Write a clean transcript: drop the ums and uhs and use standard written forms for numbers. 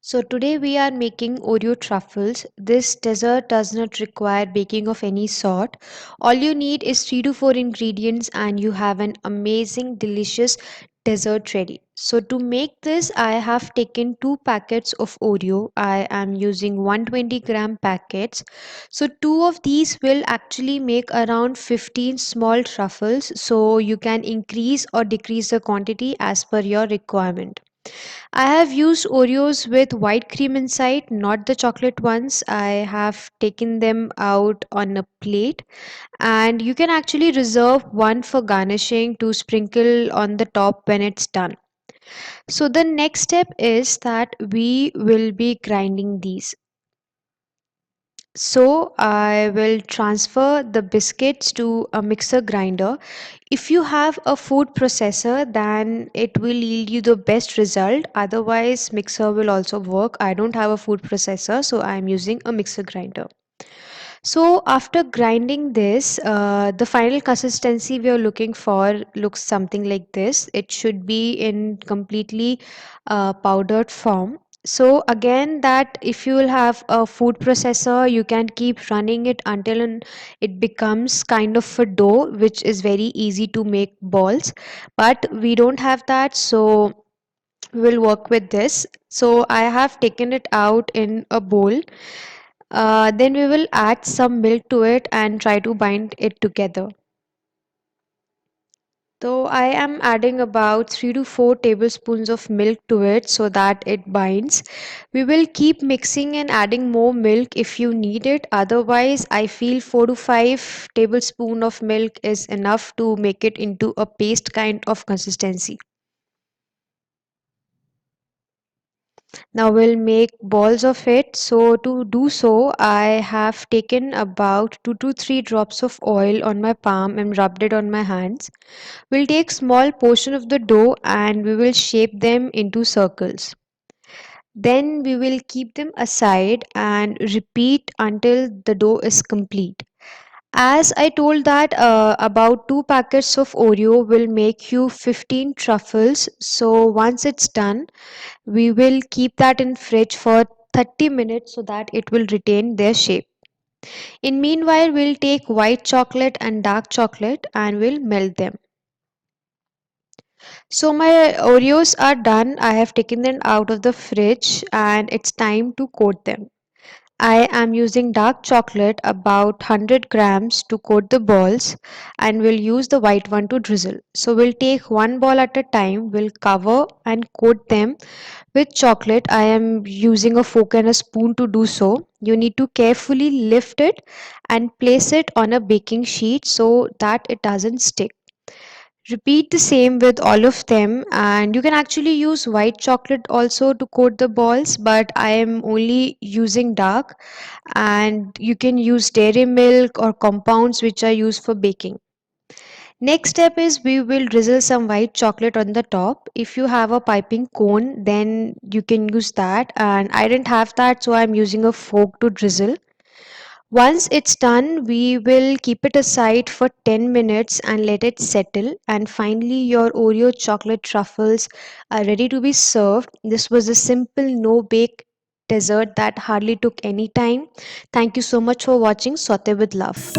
So today we are making Oreo truffles. This dessert does not require baking of any sort. All you need is 3 to 4 ingredients and you have an amazing delicious dessert ready. So to make this I have taken 2 packets of Oreo. I am using 120-gram packets. So two of these will actually make around 15 small truffles, so you can increase or decrease the quantity as per your requirement. I have used Oreos with white cream inside, not the chocolate ones. I have taken them out on a plate, and you can actually reserve one for garnishing to sprinkle on the top when it's done. So, the next step is that we will be grinding these. So I will transfer the biscuits to a mixer grinder. If you have a food processor, then it will yield you the best result. Otherwise, mixer will also work. I don't have a food processor, so I'm using a mixer grinder. So after grinding this, the final consistency we are looking for looks something like this. It should be in completely powdered form. So again, that if you will have a food processor, you can keep running it until it becomes kind of a dough, which is very easy to make balls. But we don't have that, so we will work with this. So I have taken it out in a bowl. Then we will add some milk to it and try to bind it together. So I am adding about 3 to 4 tablespoons of milk to it so that it binds. We will keep mixing and adding more milk if you need it. Otherwise, I feel 4 to 5 tablespoon of milk is enough to make it into a paste kind of consistency. Now we'll make balls of it. So to do so, I have taken about 2 to 3 drops of oil on my palm and rubbed it on my hands. We'll take small portion of the dough and we will shape them into circles. Then we will keep them aside and repeat until the dough is complete. As I told that about 2 packets of Oreo will make you 15 truffles. So once it's done, we will keep that in fridge for 30 minutes so that it will retain their shape. In meanwhile, we'll take white chocolate and dark chocolate and we'll melt them. So my Oreos are done. I have taken them out of the fridge and it's time to coat them. I am using dark chocolate about 100 grams to coat the balls and we'll use the white one to drizzle. So we'll take one ball at a time, we'll cover and coat them with chocolate. I am using a fork and a spoon to do so. You need to carefully lift it and place it on a baking sheet so that it doesn't stick. Repeat the same with all of them, and you can actually use white chocolate also to coat the balls, but I am only using dark, and you can use dairy milk or compounds which are used for baking. Next step is we will drizzle some white chocolate on the top. If you have a piping cone, then you can use that, and I didn't have that, so I'm using a fork to drizzle. Once it's done, we will keep it aside for 10 minutes and let it settle. And finally, your Oreo chocolate truffles are ready to be served. This was a simple no bake dessert that hardly took any time. Thank you so much for watching Saute with Love.